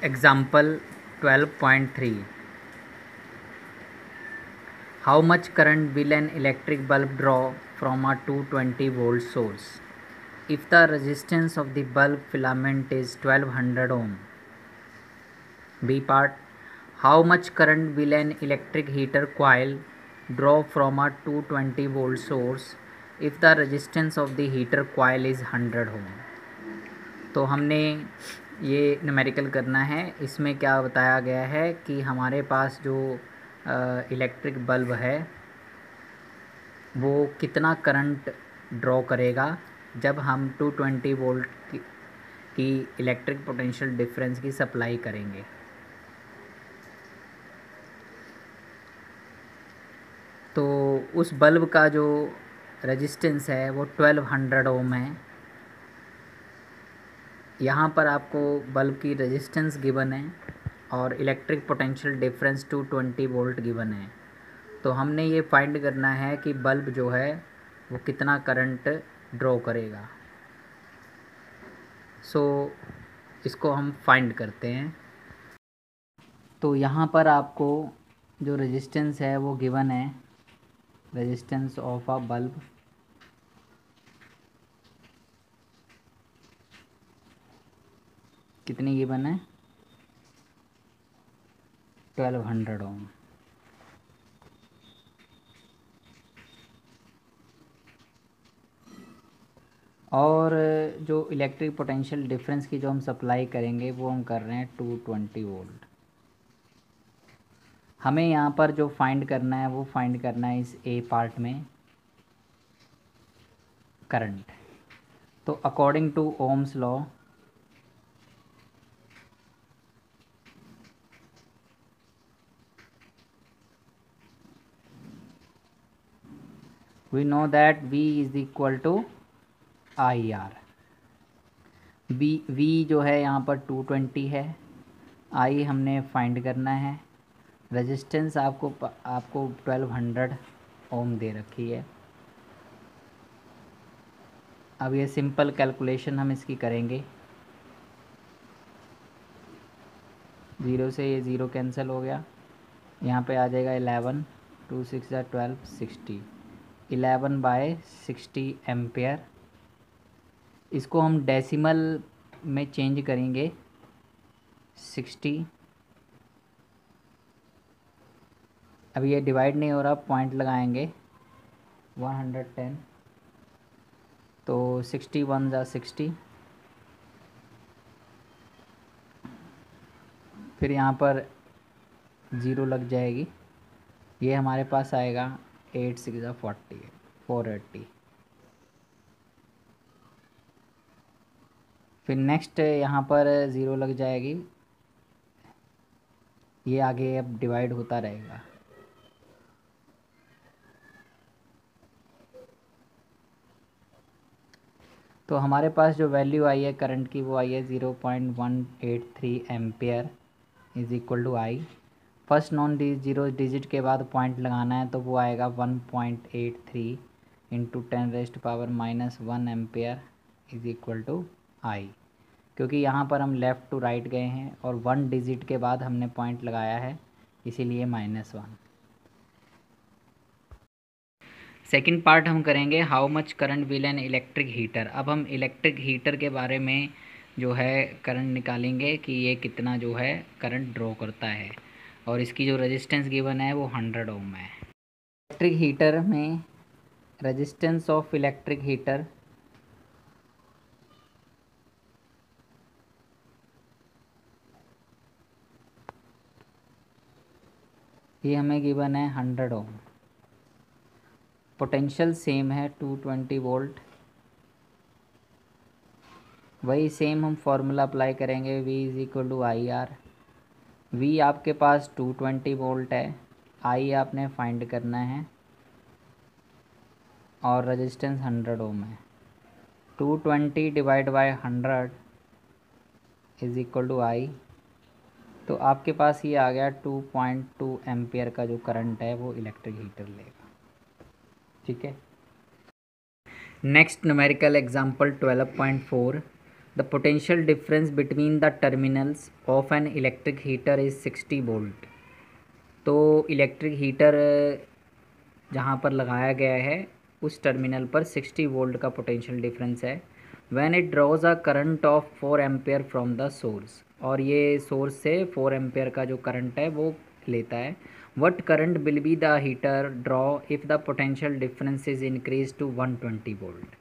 Example 12.3. How much current will an electric bulb draw from a 220 volt source if the resistance of the bulb filament is 1200 ohm? B part. How much current will an electric heater coil draw from a 220 volt source if the resistance of the heater coil is 100 ohm? तो हमने ये numerical करना है। इसमें क्या बताया गया है कि हमारे पास जो इलेक्ट्रिक बल्ब है वो कितना करंट ड्रॉ करेगा जब हम 220 वोल्ट की इलेक्ट्रिक पोटेंशियल डिफरेंस की सप्लाई करेंगे। तो उस बल्ब का जो रेजिस्टेंस है वो 1200 ओम है। यहाँ पर आपको बल्ब की रेजिस्टेंस गिवन है और electric potential difference 220 volt given है। तो हमने ये फाइंड करना है कि बल्ब जो है वो कितना करंट ड्रॉ करेगा। इसको हम फाइंड करते हैं। तो यहाँ पर आपको जो रेजिस्टेंस है वो गिवन है, रेजिस्टेंस ऑफ अ बल्ब कितनी गिवन है, 1200 ओम। और जो इलेक्ट्रिक पोटेंशियल डिफरेंस की जो हम सप्लाई करेंगे वो हम कर रहे हैं 220 वोल्ट। हमें यहाँ पर जो फाइंड करना है वो फाइंड करना है इस ए पार्ट में करंट। तो according to Ohm's law we know that V is equal to IR। V जो है यहाँ पर 220 है, I हमने फाइंड करना है। रेजिस्टेंस आपको 1200 ओम दे रखी है। अब ये सिंपल कैलकुलेशन हम इसकी करेंगे। 0 से ये 0 कैंसिल हो गया, यहाँ पे आ जाएगा 11, 2 6 12 60, 11/60 एम्पेयर। इसको हम डेसिमल में चेंज करेंगे 60। अब ये डिवाइड नहीं हो रहा, पॉइंट लगाएंगे 110, तो 61 × 60। फिर यहाँ पर 0 लग जाएगी, ये हमारे पास आएगा 8 6 40, 480। फिर नेक्स्ट यहाँ पर 0 लग जाएगी, ये आगे अब डिवाइड होता रहेगा। तो हमारे पास जो वैल्यू आई है करंट की वो आई है 0.183 ampere is equal to I. First non 0 digit के बाद पॉइंट लगाना है, तो वो आएगा 1.83 into 10⁻⁻1 ampere is equal to I. क्योंकि यहाँ पर हम लेफ़्ट टू राइट गए हैं और 1 डिजिट के बाद हमने पॉइंट लगाया है, इसीलिए -1। सेकंड पार्ट हम करेंगे how much current will an electric heater. अब हम इलेक्ट्रिक हीटर के बारे में जो है करंट निकालेंगे कि ये कितना जो है करंट ड्रॉ करता है, और इसकी जो रेजिस्टेंस गिवन है वो 100 ओम है। इलेक्ट्रिक हीटर में रेजिस्टेंस ऑफ इलेक्ट्रिक हीटर ये हमें गिवन है 100 ओम। पोटेंशियल सेम है 220 वोल्ट। वही सेम हम फॉर्मूला अप्लाई करेंगे, V is equal to IR। V आपके पास 220 वोल्ट है, I आपने फाइंड करना है और रेजिस्टेंस 100 ओम है। 220 divide by 100 is equal to I। तो आपके पास ये आ गया 2.2 एम्पियर का जो करंट है वो इलेक्ट्रिक हीटर लेगा। ठीक है। Next numerical example 12.4। The potential difference between the terminals of an electric heater is 60 volt. तो इलेक्ट्रिक हीटर जहाँ पर लगाया गया है उस टर्मिनल पर 60 वोल्ट का पोटेंशियल डिफरेंस है। When it draws a current of 4 ampere from the source, और ये सोर्स से 4 एम्पेयर का जो करंट है वो लेता है। What current will be the heater draw if the potential difference is increase to 120 volt.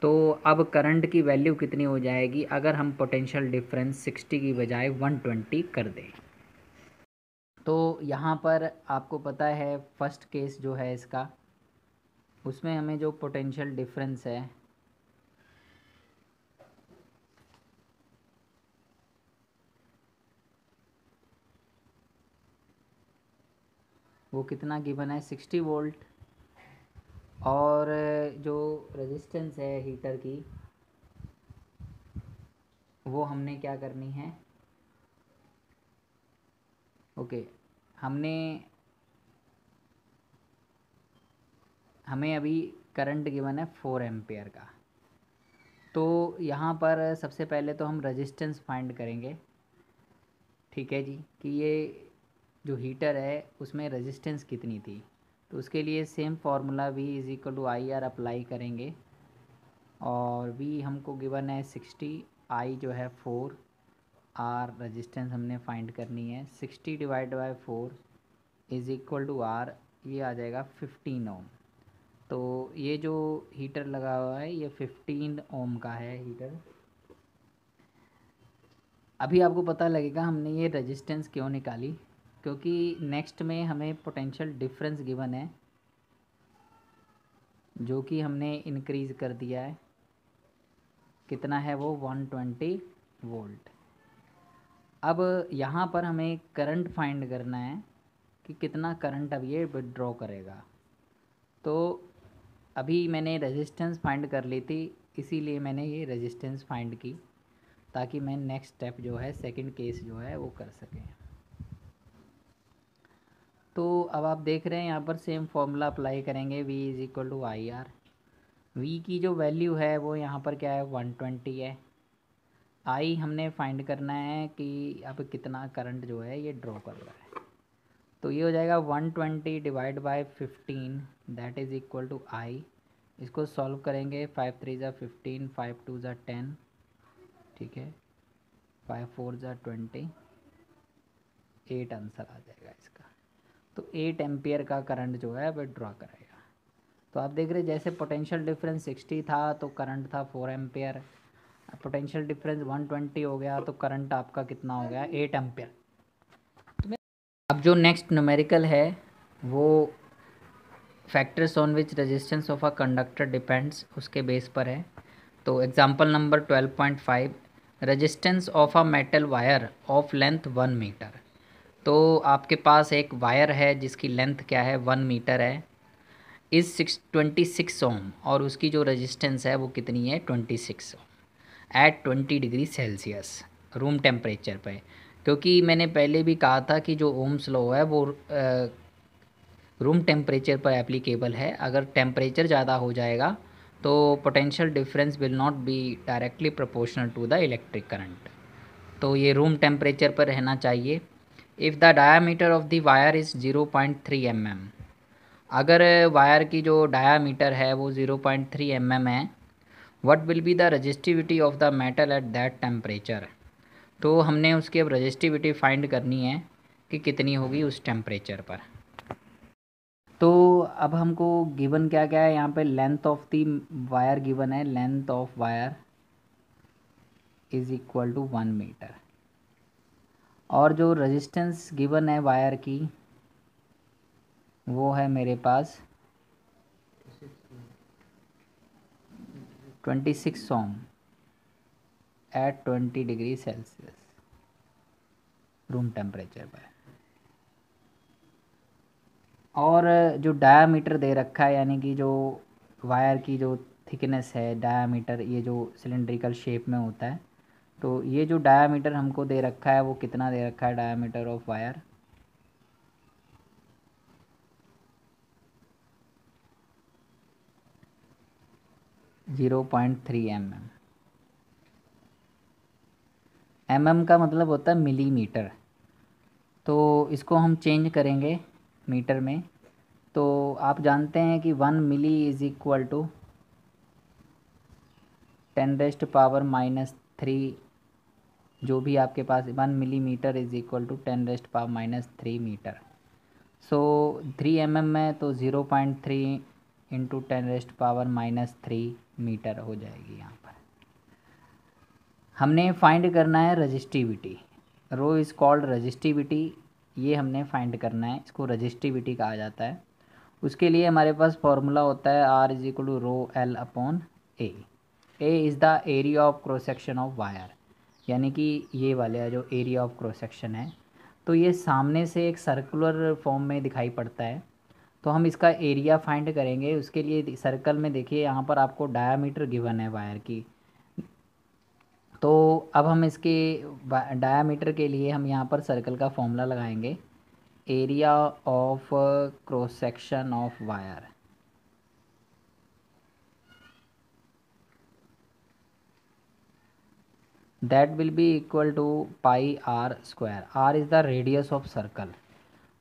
तो अब करंट की वैल्यू कितनी हो जाएगी अगर हम पोटेंशियल डिफरेंस 60 की बजाय 120 कर दें। तो यहाँ पर आपको पता है फर्स्ट केस जो है इसका, उसमें हमें जो पोटेंशियल डिफरेंस है वो कितना गिवन है, 60 वोल्ट। और जो रेजिस्टेंस है हीटर की वो हमने क्या करनी है, ओके, हमें अभी करंट गिवन है 4 एम्पेयर का। तो यहाँ पर सबसे पहले तो हम रेजिस्टेंस फाइंड करेंगे, ठीक है जी, कि ये जो हीटर है उसमें रेजिस्टेंस कितनी थी। तो उसके लिए same formula V is equal to I R apply करेंगे, और V हमको गिवन है 60, I जो है 4, R रेजिस्टेंस हमने फाइंड करनी है। 60 divide by 4 is equal to R, ये आ जाएगा 15 ओम। तो ये जो हीटर लगा हुआ है ये 15 ओम का है हीटर। अभी आपको पता लगेगा हमने ये रेजिस्टेंस क्यों निकाली, क्योंकि नेक्स्ट में हमें पोटेंशियल डिफरेंस गिवन है जो कि हमने इंक्रीज़ कर दिया है। कितना है वो, 120 वोल्ट। अब यहाँ पर हमें करंट फाइंड करना है कि कितना करंट अब ये विड्रॉ करेगा। तो अभी मैंने रेजिस्टेंस फाइंड कर ली थी, इसीलिए मैंने ये रेजिस्टेंस फाइंड की ताकि मैं नेक्स्ट स्टेप जो है सेकंड केस जो है वो कर सकें। तो अब आप देख रहे हैं यहाँ पर सेम फॉर्मूला अप्लाई करेंगे, V is equal to I R. V की जो वैल्यू है वो यहाँ पर क्या है, 120 है। आई हमने फाइंड करना है कि अब कितना करंट जो है ये ड्रॉ कर रहा है। तो ये हो जाएगा 120 divide by 15, that is equal to I. इसको सॉल्व करेंगे, 5 3 ज़ा 15, 5 2 ज़ा 10, ठीक है, 5 4 ज़ा 20, 8 आंसर आ जाएगा इसका। तो 8 एम्पियर का करंट जो है वह ड्रॉ कराएगा। तो आप देख रहे हैं जैसे पोटेंशियल डिफरेंस 60 था तो करंट था 4 एम्पियर, पोटेंशियल डिफरेंस 120 हो गया तो करंट आपका कितना हो गया, 8 एम्पियर। अब जो नेक्स्ट न्यूमेरिकल है वो factors on which resistance of a conductor depends उसके बेस पर है। तो example number 12.5, resistance of a metal wire of length 1 metre. तो आपके पास एक वायर है जिसकी लेंथ क्या है, 1 मीटर है, इज़ 26 ओम, और उसकी जो रेजिस्टेंस है वो कितनी है, 26 ohm at 20 degree Celsius room temperature पे। क्योंकि मैंने पहले भी कहा था कि जो ओम्स लॉ है वो रूम टेम्परेचर पर एप्लीकेबल है। अगर टेम्परेचर ज़्यादा हो जाएगा तो potential difference will not be directly proportional to the electric current. तो ये रूम टेम्परेचर पर रहना चाहिए। If the diameter of the wire is 0.3 mm, अगर वायर की जो डायामीटर है वो 0.3 mm है, what will be the resistivity of the metal at that temperature. तो हमने उसकी अब रजिस्टिविटी फाइंड करनी है कि कितनी होगी उस टेम्परेचर पर। तो अब हमको गिवन क्या क्या है यहाँ पे, length of the wire given है, length of wire is equal to 1 metre, और जो रेजिस्टेंस गिवन है वायर की वो है मेरे पास 26 ohm at 20 degree Celsius room temperature पर। और जो डायामीटर दे रखा है, यानी कि जो वायर की जो थिकनेस है, डायामीटर, ये जो सिलेंड्रिकल शेप में होता है, तो ये जो डायामीटर हमको दे रखा है वो कितना दे रखा है, डायामीटर ऑफ वायर 0.3 mm। का मतलब होता है मिलीमीटर, तो इसको हम चेंज करेंगे मीटर में। तो आप जानते हैं कि 1 मिली इज़ इक्वल टू 10⁻³ जो भी आपके पास 1 millimetre is equal to 10⁻³ metre. So 3 mm में तो 0.3 इंटू 10⁻³ मीटर हो जाएगी। यहाँ पर हमने फाइंड करना है resistivity, rho is called resistivity, ये हमने फाइंड करना है, इसको रजिस्टिविटी कहा जाता है। उसके लिए हमारे पास फॉर्मूला होता है R is equal to rho L upon A. A is the area of cross section of wire, यानी कि ये वाले जो एरिया ऑफ क्रॉस सेक्शन है, तो ये सामने से एक सर्कुलर फॉर्म में दिखाई पड़ता है। तो हम इसका एरिया फाइंड करेंगे। उसके लिए सर्कल में देखिए यहाँ पर आपको डायामीटर गिवन है वायर की। तो अब हम इसके डायामीटर के लिए हम यहाँ पर सर्कल का फॉर्मूला लगाएंगे, area of cross section of wire. That will be equal to πr²। R is the radius of circle.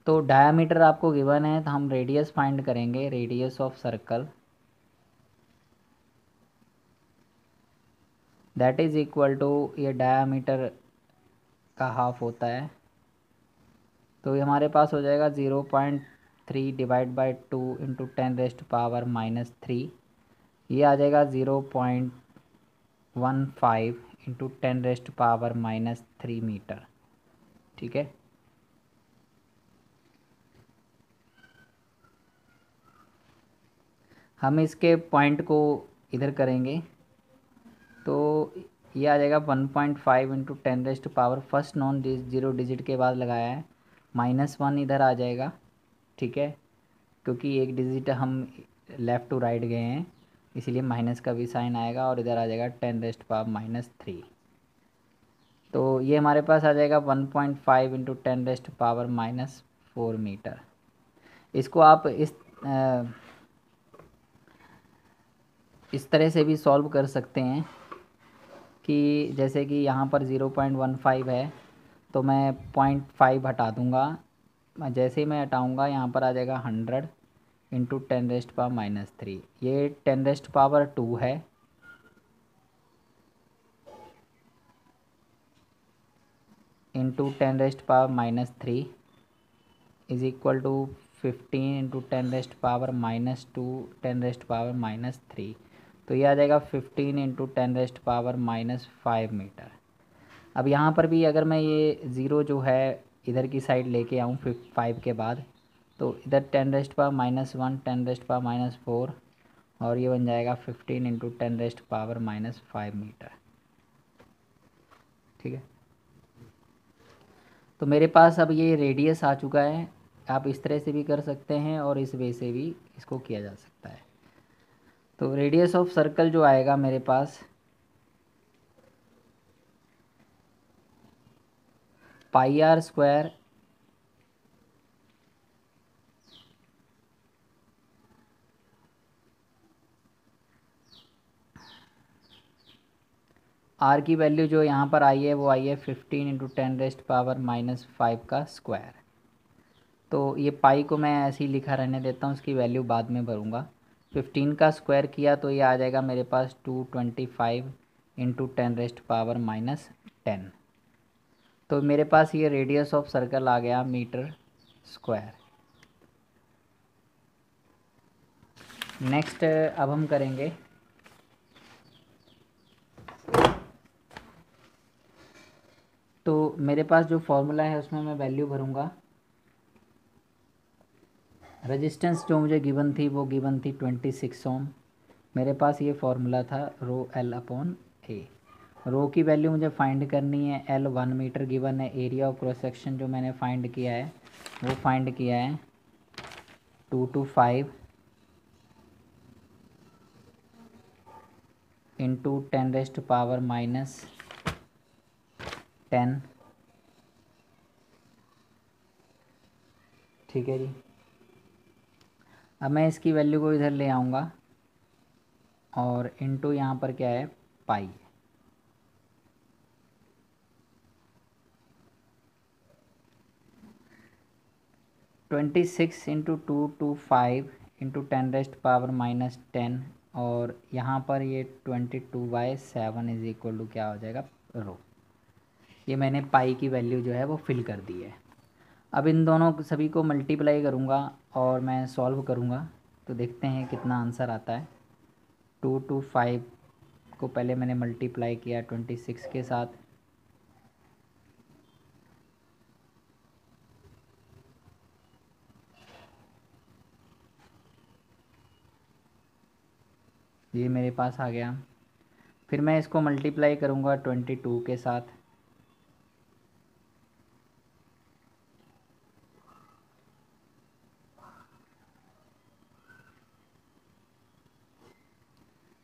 तो डायामीटर आपको गिवन है, तो हम रेडियस फाइंड करेंगे, radius of circle that is equal to, ये diameter का half होता है, तो ये हमारे पास हो जाएगा 0.3 डिवाइड बाई 2 इंटू 10⁻³ ये आ जाएगा 0.15 इंटू 10⁻³ मीटर। ठीक है, हम इसके पॉइंट को इधर करेंगे तो ये आ जाएगा 1.5 into 10⁻, first non zero digit के बाद लगाया है, -1 इधर आ जाएगा। ठीक है, क्योंकि एक डिजिट हम लेफ़्ट टू राइट गए हैं, इसीलिए माइनस का भी साइन आएगा, और इधर आ जाएगा 10⁻³ तो ये हमारे पास आ जाएगा 1.5 इंटू 10⁻⁴ मीटर। इसको आप इस तरह से भी सॉल्व कर सकते हैं कि जैसे कि यहाँ पर 0.15 है, तो मैं 0.5 हटा दूँगा। जैसे ही मैं हटाऊँगा यहाँ पर आ जाएगा 100 इंटू 10⁻⁻3, ये 10⁻² है, into 10⁻³ is equal to 15 into 10⁻⁻2 10⁻⁻3, तो ये आ जाएगा 15 इंटू 10⁻⁵ मीटर। अब यहाँ पर भी अगर मैं ये ज़ीरो जो है इधर की साइड लेके आऊँ 5 के बाद, तो इधर 10⁻⁻1 10⁻⁴, और ये बन जाएगा 15 इंटू 10⁻⁵ मीटर। ठीक है, तो मेरे पास अब ये रेडियस आ चुका है। आप इस तरह से भी कर सकते हैं और इस वे से भी इसको किया जा सकता है। तो रेडियस ऑफ सर्कल जो आएगा मेरे पास πr², आर की वैल्यू जो यहाँ पर आई है वो आई है 15 इंटू 10⁻⁵ का स्क्वायर। तो ये पाई को मैं ऐसे ही लिखा रहने देता हूँ, उसकी वैल्यू बाद में भरूँगा। 15 का स्क्वायर किया तो ये आ जाएगा मेरे पास 225 इंटू 10⁻⁻10। तो मेरे पास ये रेडियस ऑफ सर्कल आ गया मीटर स्क्वायर। नेक्स्ट अब हम करेंगे तो मेरे पास जो फॉर्मूला है उसमें मैं वैल्यू भरूँगा। रेजिस्टेंस जो मुझे गिवन थी वो गिवन थी 26 ओम। मेरे पास ये फॉर्मूला था रो L अपॉन ए। रो की वैल्यू मुझे फाइंड करनी है, L 1 मीटर गिवन है। एरिया ऑफ क्रॉस सेक्शन जो मैंने फाइंड किया है वो फाइंड किया है 225 इंटू 10⁻⁻10। ठीक है जी, अब मैं इसकी वैल्यू को इधर ले आऊँगा और इनटू यहाँ पर क्या है पाई। 26 इंटू 225 इंटू 10⁻⁻10 और यहाँ पर ये 22/7 इज इक्वल टू क्या हो जाएगा, रो। ये मैंने पाई की वैल्यू जो है वो फिल कर दी है। अब इन दोनों सभी को मल्टीप्लाई करूँगा और मैं सॉल्व करूँगा, तो देखते हैं कितना आंसर आता है। 225 को पहले मैंने मल्टीप्लाई किया 26 के साथ, ये मेरे पास आ गया। फिर मैं इसको मल्टीप्लाई करूँगा 22 के साथ,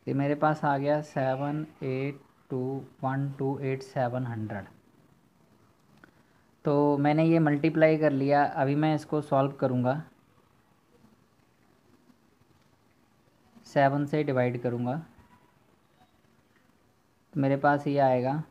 ये मेरे पास आ गया 782128700। तो मैंने ये मल्टीप्लाई कर लिया। अभी मैं इसको सॉल्व करूँगा, 7 से डिवाइड करूँगा, तो मेरे पास ये आएगा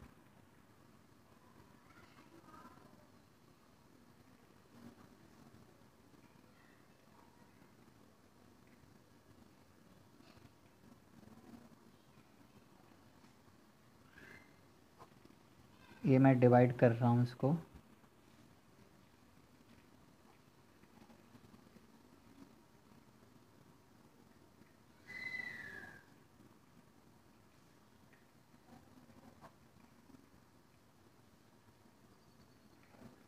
ये मैं डिवाइड कर रहा हूँ इसको,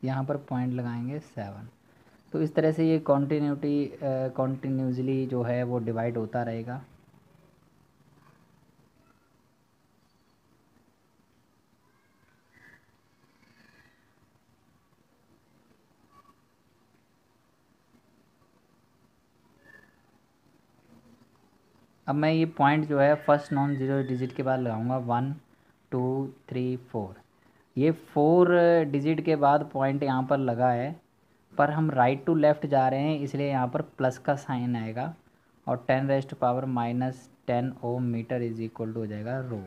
यहाँ पर पॉइंट लगाएंगे 7। तो इस तरह से ये कॉन्टिन्यूसली जो है वो डिवाइड होता रहेगा। अब मैं ये पॉइंट जो है फर्स्ट नॉन ज़ीरो डिजिट के बाद लगाऊंगा, 1 2 3 4। ये 4 डिजिट के बाद पॉइंट यहाँ पर लगा है, पर हम राइट टू लेफ़्ट जा रहे हैं इसलिए यहाँ पर प्लस का साइन आएगा और 10⁻⁻10 ओम मीटर इज इक्वल टू हो जाएगा रो।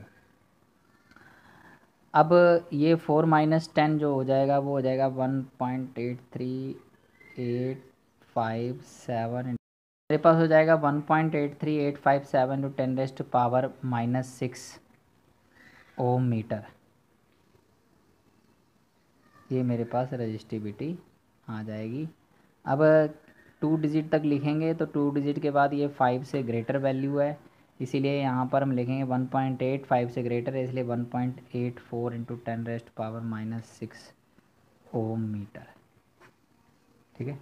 अब ये 4 - 10 जो हो जाएगा वो हो जाएगा 1.83857। मेरे पास हो जाएगा 1.83857 टू 10⁻⁻6 ओम मीटर। ये मेरे पास रजिस्टिविटी आ जाएगी। अब 2 डिजिट तक लिखेंगे तो 2 डिजिट के बाद ये 5 से ग्रेटर वैल्यू है, इसीलिए यहाँ पर हम लिखेंगे 1.8, 5 से ग्रेटर है इसलिए 1.84 इंटू 10⁻⁻6 ओम मीटर। ठीक है।